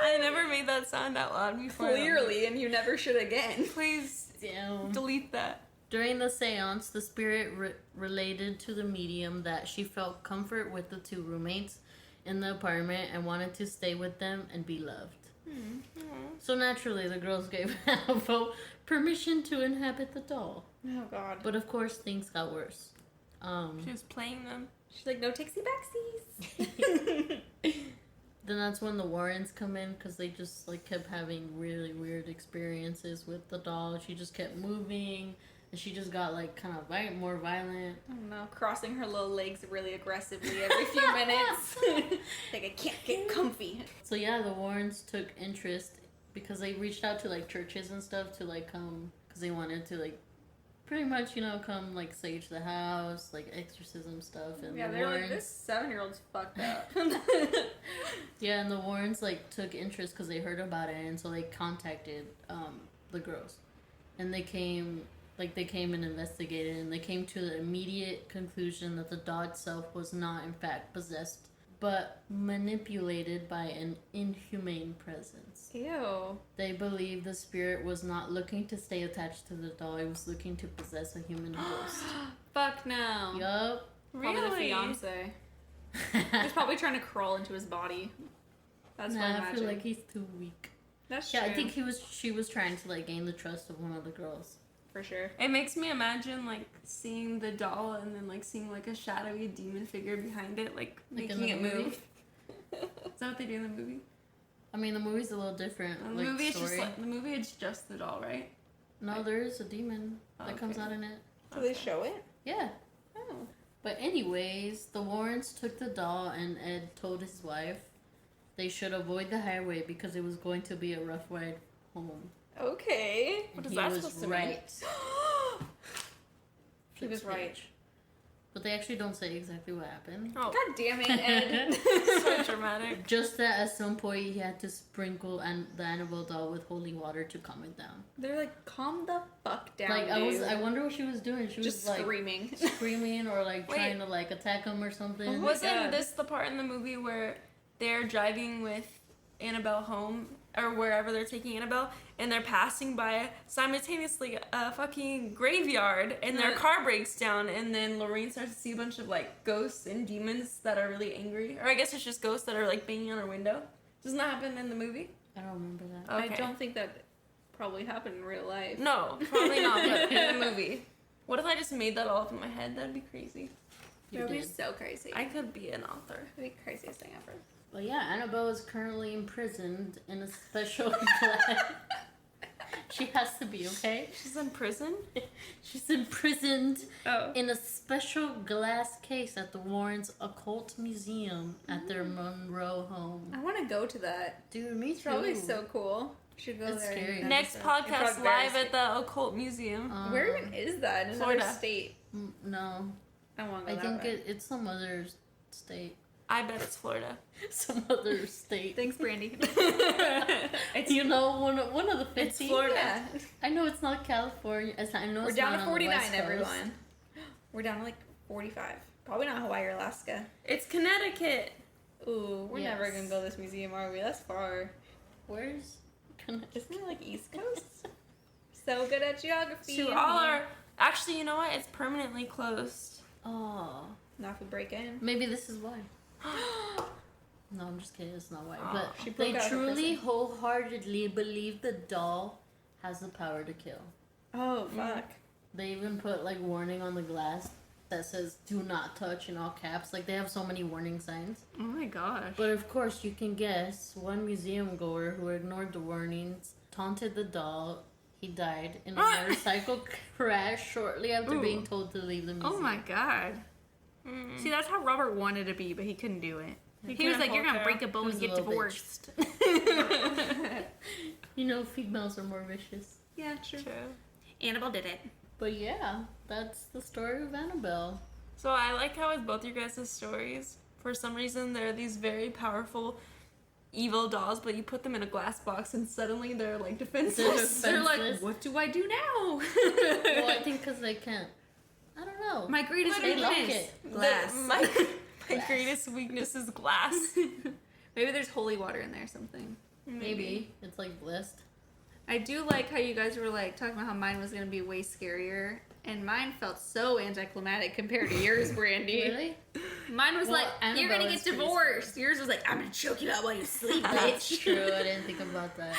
S2: I never made that sound out loud before.
S1: Clearly, and you never should again.
S2: Please
S3: Damn.
S2: delete that.
S3: During the seance, the spirit related to the medium that she felt comfort with the 2 roommates in the apartment and wanted to stay with them and be loved. So naturally, the girls gave Annabelle permission to inhabit the doll.
S1: Oh, God.
S3: But of course, things got worse.
S2: She was playing them.
S1: She's like, no takesy backsies.
S3: Then that's when the Warrens come in because they just like kept having really weird experiences with the doll. She just kept moving, and she just got like kind of more violent.
S1: I don't know, crossing her little legs really aggressively every few minutes. Like, I can't get comfy.
S3: So yeah, the Warrens took interest because they reached out to like churches and stuff to like come because they wanted to like pretty much, you know, come like sage the house, like exorcism stuff. And
S1: Yeah,
S3: the
S1: they're
S3: Warrens,
S1: like, this 7-year-old's fucked up.
S3: yeah, and the Warrens like took interest because they heard about it, and so they contacted the girls, and they came and investigated, and they came to the immediate conclusion that the doll itself was not in fact possessed, but manipulated by an inhumane presence.
S1: Ew.
S3: They believe the spirit was not looking to stay attached to the doll, it was looking to possess a human ghost.
S1: Fuck no.
S3: Yup.
S1: Probably the
S2: Really?
S1: fiance. He's probably trying to crawl into his body. That's what I
S3: Nah, I
S1: imagine.
S3: feel like he's too weak.
S1: That's
S3: Yeah,
S1: true.
S3: I think she was trying to like gain the trust of one of the girls.
S1: For sure.
S2: It makes me imagine like seeing the doll and then like seeing like a shadowy demon figure behind it, like
S3: Like in
S2: making
S3: the
S2: it
S3: movie?
S2: move. Is that what they do in the movie?
S3: I mean, the movie's a little different.
S2: The
S3: like,
S2: movie, it's
S3: story.
S2: just like the movie. It's just the doll, right?
S3: No, there is a demon that
S2: Okay.
S3: comes out in it.
S1: So they show it?
S3: Yeah.
S1: Oh.
S3: But anyways, the Warrens took the doll, and Ed told his wife they should avoid the highway because it was going to be a rough ride home.
S1: Okay.
S2: What
S3: And
S2: is
S3: he
S2: that
S3: was
S2: supposed to mean?
S3: right.
S1: He was right.
S3: But they actually don't say exactly what happened.
S2: Oh,
S1: God damn it, Ed.
S2: so dramatic.
S3: Just that at some point he had to sprinkle the Annabelle doll with holy water to calm it down.
S1: They're like, calm the fuck down,
S3: Like
S1: dude.
S3: I wonder what she was doing. She
S1: Just
S3: was like
S1: screaming.
S3: screaming or like
S2: Wait.
S3: trying to like attack him or something.
S1: Oh my
S2: Wasn't
S1: God.
S2: this the part in the movie where they're driving with Annabelle home or wherever they're taking Annabelle, and they're passing by simultaneously a fucking graveyard, and their
S1: No.
S2: car breaks down, and then Lorraine starts to see a bunch of like ghosts and demons that are really angry, or I guess it's just ghosts that are like banging on her window. Doesn't that happen in the movie?
S3: I don't remember that.
S2: Okay.
S1: I don't think that probably happened in real life.
S2: No, probably not, but in the movie. What if I just made that all up in my head? That'd be crazy.
S3: You
S1: That would be
S3: did.
S1: so crazy.
S2: I could be an author.
S1: That'd be the craziest thing ever.
S3: But yeah, Annabelle is currently imprisoned in a special glass. She has to be, okay?
S2: She's in prison?
S3: She's imprisoned
S1: Oh.
S3: in a special glass case at the Warrens Occult Museum at their Monroe home.
S1: I want to go to that.
S3: Dude, me
S1: It's
S3: too.
S1: probably so cool. Should go
S3: It's
S1: there.
S3: scary.
S1: and
S2: Next
S1: episode.
S2: podcast
S1: In front
S2: live
S1: of
S2: at the Occult Museum.
S1: Where even is that? In
S2: Florida.
S1: another state.
S3: No,
S1: I want to
S3: I
S1: go
S3: think
S1: that way.
S3: it's some other state.
S2: I bet it's Florida.
S3: Some other state.
S1: Thanks, Brandy.
S3: You know, one of the 50.
S2: It's Florida.
S1: Yeah.
S3: I know it's not California. I know
S1: We're
S3: it's
S1: down
S3: not
S1: to
S3: on the
S1: 49,
S3: West Coast.
S1: everyone. We're down to like 45. Probably not Hawaii or Alaska.
S2: It's Connecticut.
S1: Ooh, we're never
S3: Yes.
S1: gonna go to this museum, are we? That's far.
S3: Where's Connecticut?
S1: Isn't it like East Coast? So good at geography.
S2: To all our... Actually, you know what? It's permanently closed.
S3: Oh,
S1: Not if we break in.
S3: maybe this is why. No, I'm just kidding. It's not why.
S2: Oh.
S3: But
S1: She broke
S3: they
S1: out of
S3: truly,
S1: prison.
S3: wholeheartedly believe the doll has the power to kill.
S1: Oh, fuck.
S3: They even put like warning on the glass that says "Do not touch" in all caps. Like they have so many warning signs.
S1: Oh my gosh.
S3: But of course, you can guess one museum goer who ignored the warnings taunted the doll. He died in a motorcycle crash shortly after
S1: Ooh.
S3: being told to leave the museum.
S1: Oh my god. See, that's how Robert wanted to be, but he couldn't do it. He was
S2: couldn't
S1: like, "You're
S2: hold
S1: gonna
S2: her.
S1: break a bone
S3: He
S1: and
S3: was a
S1: get
S3: little bitch.
S1: divorced."
S3: You know, females are more vicious.
S1: Yeah, true.
S2: True.
S1: Annabelle did it.
S3: But yeah, that's the story of Annabelle.
S2: So I like how with both your guys' stories, for some reason, there are these very powerful evil dolls, but you put them in a glass box and suddenly they're like defenseless.
S1: They're like,
S3: Defenseless.
S1: "What do I do now?"
S3: Well, I think because they can't. I don't know.
S1: My greatest
S3: They like
S1: weakness,
S3: it.
S1: glass.
S2: My greatest weakness is glass.
S1: Maybe there's holy water in there or something.
S3: Maybe it's like blessed.
S1: I do like how you guys were like talking about how mine was gonna be way scarier, and mine felt so anticlimactic compared to yours, Brandy.
S3: Really?
S1: Mine was
S3: Well,
S1: like, "You're gonna
S3: Annabelle
S1: get
S3: is pretty
S1: divorced." Yours was like, "I'm gonna choke you out while you sleep,
S3: That's
S1: bitch."
S3: true. I didn't think about that.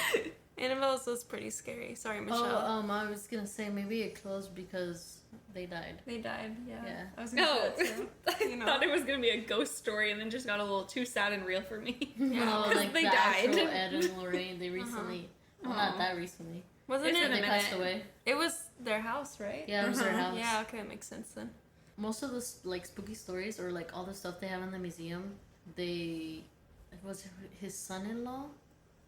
S2: Annabelle's was pretty scary. Sorry, Michelle.
S3: Oh, I was gonna say maybe it closed because they died.
S2: They died, yeah.
S3: Yeah.
S2: I was gonna
S1: No,
S2: say that too.
S1: I
S2: You know.
S1: thought it was gonna be a ghost story, and then just got a little too sad and real for me.
S3: No,
S1: 'Cause
S3: like
S1: they
S3: the
S1: died.
S3: actual Ed and Lorraine. They recently, well, not
S1: Aw.
S3: that recently.
S2: Wasn't
S1: It's
S2: it?
S1: been a
S3: They
S1: minute.
S3: passed away.
S2: It was their house, right?
S3: Yeah, it was their
S1: Uh-huh.
S3: house.
S2: Yeah, okay, that makes sense then.
S3: Most of the like spooky stories or like all the stuff they have in the museum, it was his son-in-law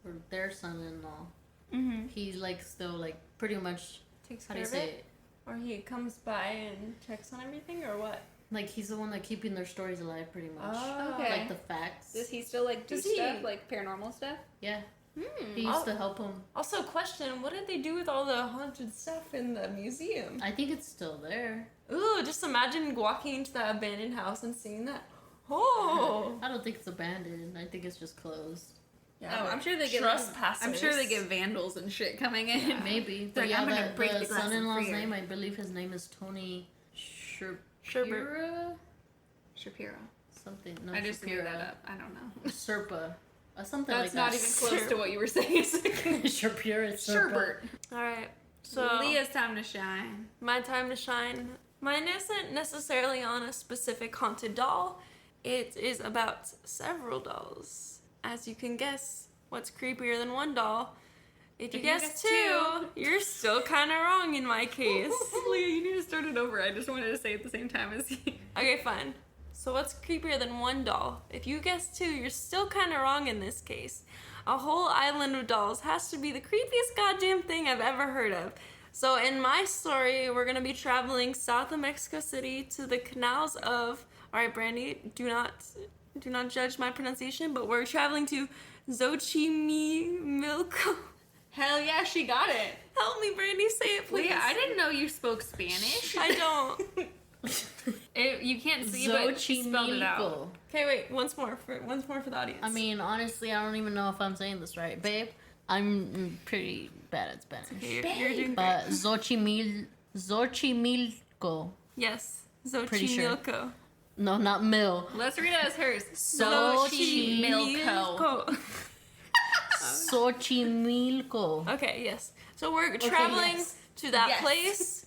S3: or their son-in-law.
S1: Mm-hmm.
S3: He's like still like pretty much.
S2: Takes
S3: How do
S2: care
S3: you
S2: of
S3: say
S2: it?
S3: it?
S2: Or he comes by and checks on everything, or what?
S3: Like he's the one that keeping their stories alive, pretty much.
S2: Oh.
S1: Okay.
S3: Like the facts.
S1: Does he still like do
S2: Does he-
S1: stuff like paranormal stuff?
S3: Yeah,
S1: Hmm.
S3: he used to help him.
S2: Also, question: what did they do with all the haunted stuff in the museum?
S3: I think it's still there.
S2: Ooh, just imagine walking into that abandoned house and seeing that. Oh,
S3: I don't think it's abandoned. I think it's just closed.
S2: yeah.
S1: Oh, I'm sure they get
S2: trespassers.
S1: I'm sure they get vandals and shit coming in.
S3: Maybe.
S1: They're
S3: But
S1: like,
S3: yeah,
S1: "I'm gonna break
S3: the
S1: the glass and
S3: son-in-law's
S1: free her."
S3: name, I believe his name is Tony Shapiro.
S1: Shapiro.
S3: Something. No,
S1: I just made
S3: Shapiro.
S1: that up. I don't know.
S3: Serpa. Something
S1: That's
S3: like
S1: not
S3: that.
S1: even close to what you were saying.
S3: Shapiro. Serpa.
S1: Sherbert.
S2: All right. So
S1: Leah's time to shine.
S2: my time to shine. Mine isn't necessarily on a specific haunted doll. It is about several dolls. As you can guess, what's creepier than one doll? If you guess two, you're still kind of wrong in my case.
S1: Leah, you need to start it over. I just wanted to say it at the same time as you.
S2: Okay, fine. So what's creepier than one doll? If you guess two, you're still kind of wrong in this case. A whole island of dolls has to be the creepiest goddamn thing I've ever heard of. So in my story, we're gonna be traveling south of Mexico City to the canals of. All right, Brandy, do not judge my pronunciation, but we're traveling to Xochimilco.
S1: Hell yeah, she got it.
S2: Help me, Brandy, say it, please.
S1: Leah, I didn't know you spoke Spanish.
S2: I don't.
S1: You can't see, but she spelled it out.
S3: Xochimilco.
S2: Okay, wait. Once more for the audience.
S3: I mean, honestly, I don't even know if I'm saying this right, babe. I'm pretty bad at Spanish.
S2: Okay, you're doing great.
S3: But Xochimilco.
S2: Yes,
S3: Pretty sure.
S2: Xochimilco.
S3: No, not Mill.
S1: Let's read it as hers.
S3: Xochimilco. Xochimilco.
S2: Okay, yes. So we're traveling to that place.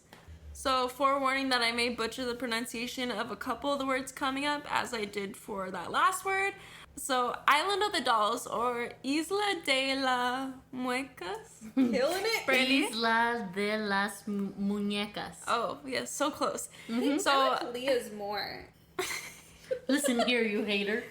S2: So forewarning that I may butcher the pronunciation of a couple of the words coming up, as I did for that last word. So, Island of the Dolls, or Isla de las Muecas.
S1: Killing it.
S2: Brandy?
S3: Isla de las Muñecas.
S2: Oh, yes, so close.
S1: I
S2: So,
S1: like Leah's more.
S3: Listen here, you hater.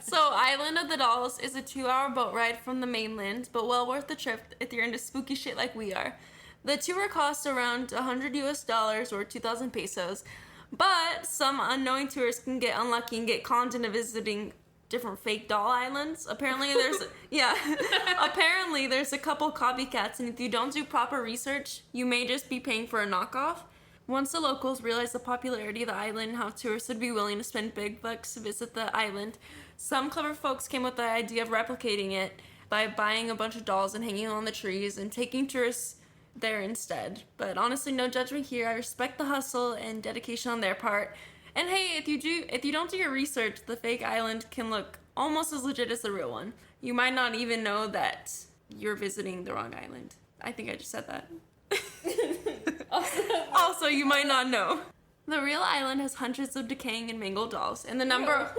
S2: so Island of the Dolls is a 2-hour boat ride from the mainland, but well worth the trip if you're into spooky shit like we are. The tour costs around $100 or 2,000 pesos, but some unknowing tourists can get unlucky and get conned into visiting different fake doll islands. Apparently there's a couple copycats, and if you don't do proper research, you may just be paying for a knockoff. Once the locals realized the popularity of the island and how tourists would be willing to spend big bucks to visit the island, some clever folks came with the idea of replicating it by buying a bunch of dolls and hanging on the trees and taking tourists there instead. But honestly, no judgment here. I respect the hustle and dedication on their part. And hey, if you don't do your research, the fake island can look almost as legit as the real one. You might not even know that you're visiting the wrong island. I think I just said that. Also, you might not know. The real island has hundreds of decaying and mangled dolls, and the number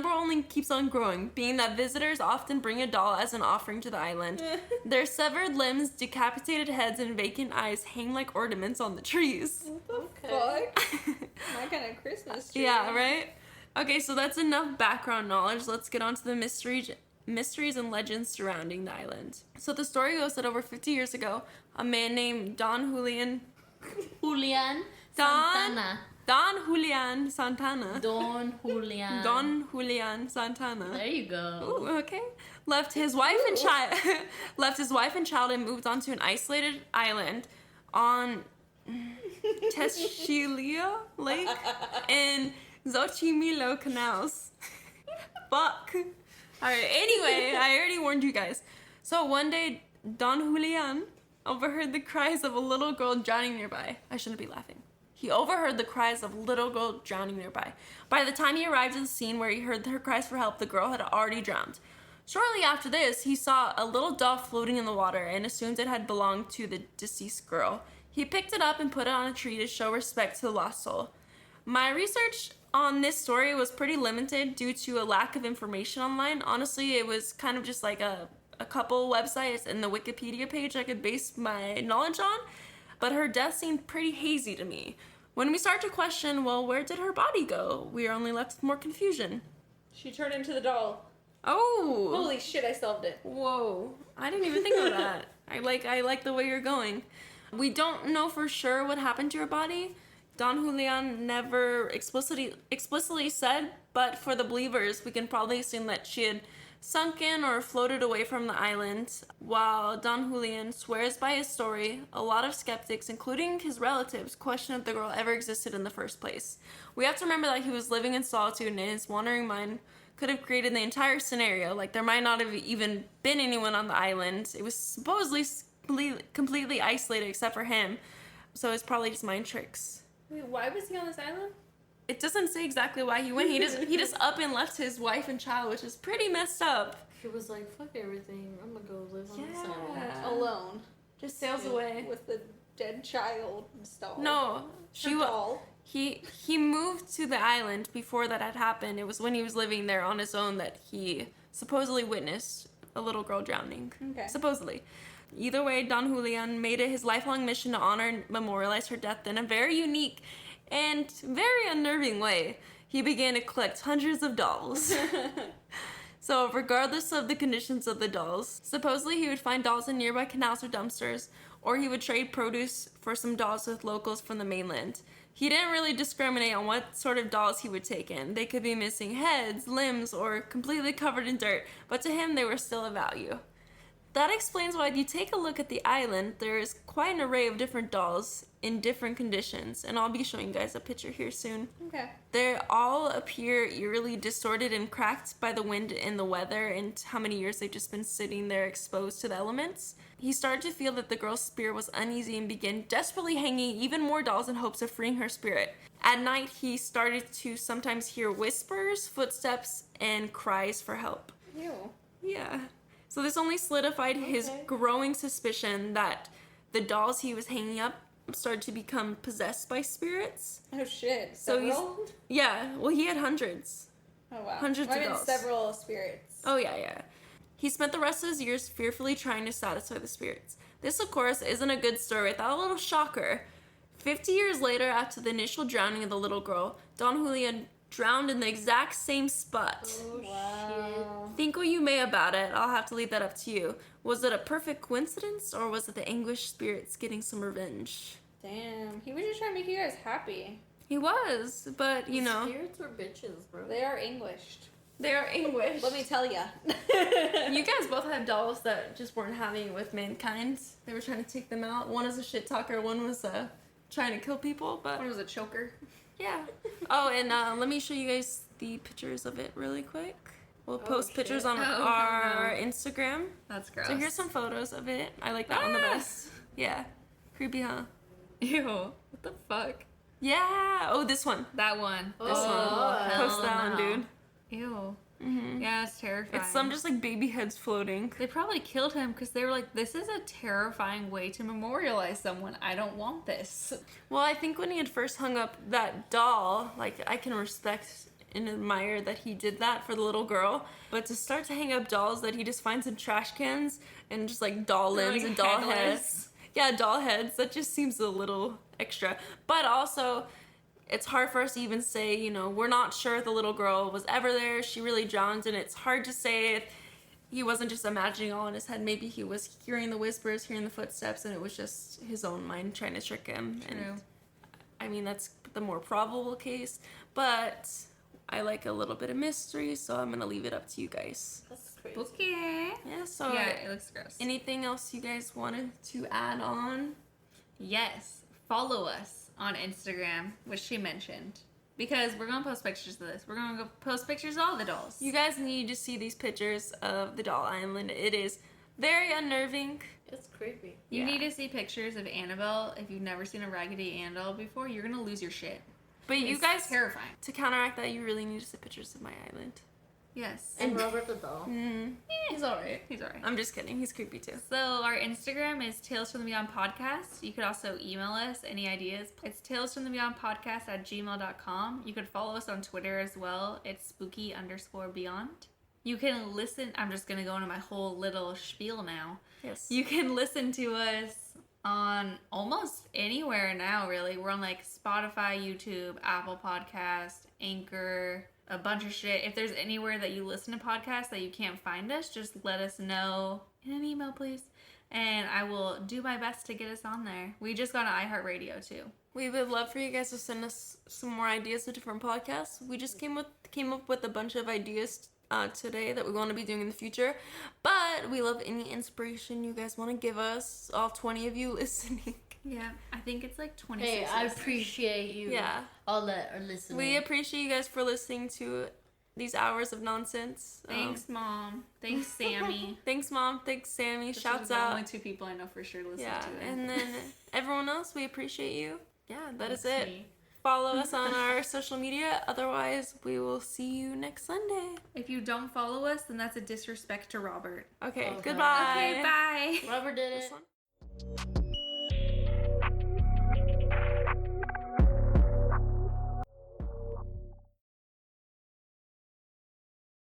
S2: only keeps on growing, being that visitors often bring a doll as an offering to the island. Their severed limbs, decapitated heads, and vacant eyes hang like ornaments on the trees.
S1: What the fuck? My kind of Christmas tree.
S2: Yeah, right? Okay, so that's enough background knowledge. Let's get on to the mysteries and legends surrounding the island. So the story goes that over 50 years ago, a man named Don Julian Santana.
S3: There you go.
S2: Ooh, okay. Left his wife and child and moved onto an isolated island on Teschilia Lake in Xochimilco canals. Fuck. Alright, anyway, I already warned you guys. So one day, Don Julian overheard the cries of a little girl drowning nearby. I shouldn't be laughing. He overheard the cries of a little girl drowning nearby. By the time he arrived at the scene where he heard her cries for help, the girl had already drowned. Shortly after this, he saw a little doll floating in the water and assumed it had belonged to the deceased girl. He picked it up and put it on a tree to show respect to the lost soul. My research on this story was pretty limited due to a lack of information online. Honestly, it was kind of just like a couple websites and the Wikipedia page I could base my knowledge on, but her death seemed pretty hazy to me. When we start to question, well, where did her body go? We are only left with more confusion.
S1: She turned into the doll.
S2: Oh!
S1: Holy shit, I solved it.
S2: Whoa. I didn't even think of that. I like the way you're going. We don't know for sure what happened to her body. Don Julian never explicitly said, but for the believers, we can probably assume that she had sunk in or floated away from the island. While Don Julian swears by his story, a lot of skeptics, including his relatives, question if the girl ever existed in the first place. We have to remember that he was living in solitude and his wandering mind could have created the entire scenario. Like, there might not have even been anyone on the island. It was supposedly completely isolated except for him, so it's probably just mind tricks.
S1: Wait, why was he on this island?
S2: It doesn't say exactly why he went. He just up and left his wife and child, which is pretty messed up.
S3: He was like, fuck everything, I'm gonna go live on this island.
S1: Alone.
S2: Just sails away.
S1: With the dead child installed.
S2: No,
S1: doll.
S2: He moved to the island before that had happened. It was when he was living there on his own that he supposedly witnessed a little girl drowning.
S1: Okay.
S2: Supposedly. Either way, Don Julian made it his lifelong mission to honor and memorialize her death in a very unique and very unnerving way. He began to collect hundreds of dolls. So, regardless of the conditions of the dolls, supposedly he would find dolls in nearby canals or dumpsters, or he would trade produce for some dolls with locals from the mainland. He didn't really discriminate on what sort of dolls he would take in. They could be missing heads, limbs, or completely covered in dirt, but to him they were still of value. That explains why if you take a look at the island, there is quite an array of different dolls in different conditions, and I'll be showing you guys a picture here soon.
S1: Okay.
S2: They all appear eerily distorted and cracked by the wind and the weather and how many years they've just been sitting there exposed to the elements. He started to feel that the girl's spirit was uneasy and began desperately hanging even more dolls in hopes of freeing her spirit. At night, he started to sometimes hear whispers, footsteps, and cries for help.
S1: Ew.
S2: Yeah. So this only solidified his growing suspicion that the dolls he was hanging up started to become possessed by spirits.
S1: Oh shit.
S2: So
S1: Several?
S2: he had hundreds.
S1: Oh wow.
S2: Hundreds of dolls.
S1: Several spirits.
S2: Oh yeah. He spent the rest of his years fearfully trying to satisfy the spirits. This, of course, isn't a good story without a little shocker. 50 years later, after the initial drowning of the little girl, Don Julian drowned in the exact same spot.
S3: Oh,
S1: Wow.
S2: Think what you may about it. I'll have to leave that up to you. Was it a perfect coincidence, or was it the anguished spirits getting some revenge?
S1: Damn. He was just trying to make you guys happy.
S2: He was, but you know.
S3: Spirits were bitches, bro.
S1: They are anguished.
S2: They are anguished.
S1: Let me tell ya.
S2: You guys both had dolls that just weren't having it with mankind. They were trying to take them out. One was a shit talker, one was trying to kill people, but
S1: One was a choker.
S2: yeah. Oh, and let me show you guys the pictures of it really quick. We'll post pictures on our Instagram.
S1: That's gross.
S2: So here's some photos of it. I like that one the best. Yeah. Creepy, huh?
S1: Ew. What the fuck?
S2: Yeah. Oh, this one.
S1: That one.
S2: This one.
S1: hell
S2: Post that one, dude.
S1: Ew.
S2: Mm-hmm.
S1: Yeah, it's terrifying.
S2: It's some just like baby heads floating.
S1: They probably killed him because they were like, this is a terrifying way to memorialize someone. I don't want this.
S2: Well, I think when he had first hung up that doll, like, I can respect and admire that he did that for the little girl. But to start to hang up dolls that he just finds in trash cans and just like doll limbs
S1: like
S2: and doll
S1: headless.
S2: heads. Yeah, doll heads. That just seems a little extra. But also, it's hard for us to even say, you know, we're not sure if the little girl was ever there. She really drowned, and it's hard to say if he wasn't just imagining all in his head. Maybe he was hearing the whispers, hearing the footsteps, and it was just his own mind trying to trick him.
S1: True.
S2: And I mean, that's the more probable case, but I like a little bit of mystery, so I'm gonna leave it up to you guys.
S3: That's crazy.
S1: Spooky.
S2: Yeah, so
S1: Yeah, it looks gross.
S2: anything else you guys wanted to add on?
S1: Yes. Follow us on Instagram, which she mentioned. Because we're going to post pictures of this. We're going to go post pictures of all the dolls.
S2: You guys need to see these pictures of the doll island. It is very unnerving.
S3: It's creepy.
S1: You
S2: Yeah.
S1: need to see pictures of Annabelle. If you've never seen a Raggedy Annabelle before, you're going to lose your shit.
S2: But you
S1: It's
S2: guys,
S1: terrifying.
S2: to counteract that, you really need to see pictures of my island.
S1: Yes.
S3: And Robert the doll.
S1: He's alright. He's alright.
S2: I'm just kidding. He's creepy too.
S1: So our Instagram is Tales from the Beyond Podcast. You could also email us any ideas. It's talesfromthebeyondpodcast@gmail.com. You could follow us on Twitter as well. It's spooky_beyond. You can listen. I'm just going to go into my whole little spiel now.
S2: Yes.
S1: You can listen to us on almost anywhere now, really. We're on like Spotify, YouTube, Apple Podcast, Anchor, a bunch of shit. If there's anywhere that you listen to podcasts that you can't find us, just let us know in an email, please. And I will do my best to get us on there. We just got an iHeartRadio too.
S2: We would love for you guys to send us some more ideas of different podcasts. We just came up with a bunch of ideas today that we want to be doing in the future. But we love any inspiration you guys want to give us. All 20 of you listening.
S1: Yeah, I think it's like 26.
S3: Hey, I appreciate you.
S2: Yeah.
S3: All that are listening.
S2: We appreciate you guys for listening to these hours of nonsense.
S1: Thanks, Mom. Thanks, Sammy.
S2: Thanks, Mom. Thanks, Sammy.
S1: Those
S2: Shouts
S1: are the
S2: out.
S1: only two people I know for sure listen
S2: Yeah,
S1: to it.
S2: and then everyone else, we appreciate you. Yeah, that is
S1: That's
S2: it.
S1: me.
S2: Follow us on our social media. Otherwise, we will see you next Sunday.
S1: If you don't follow us, then that's a disrespect to Robert.
S2: Okay,
S3: Okay.
S2: goodbye.
S1: Okay, bye.
S3: Robert did
S2: This
S3: it.
S2: one.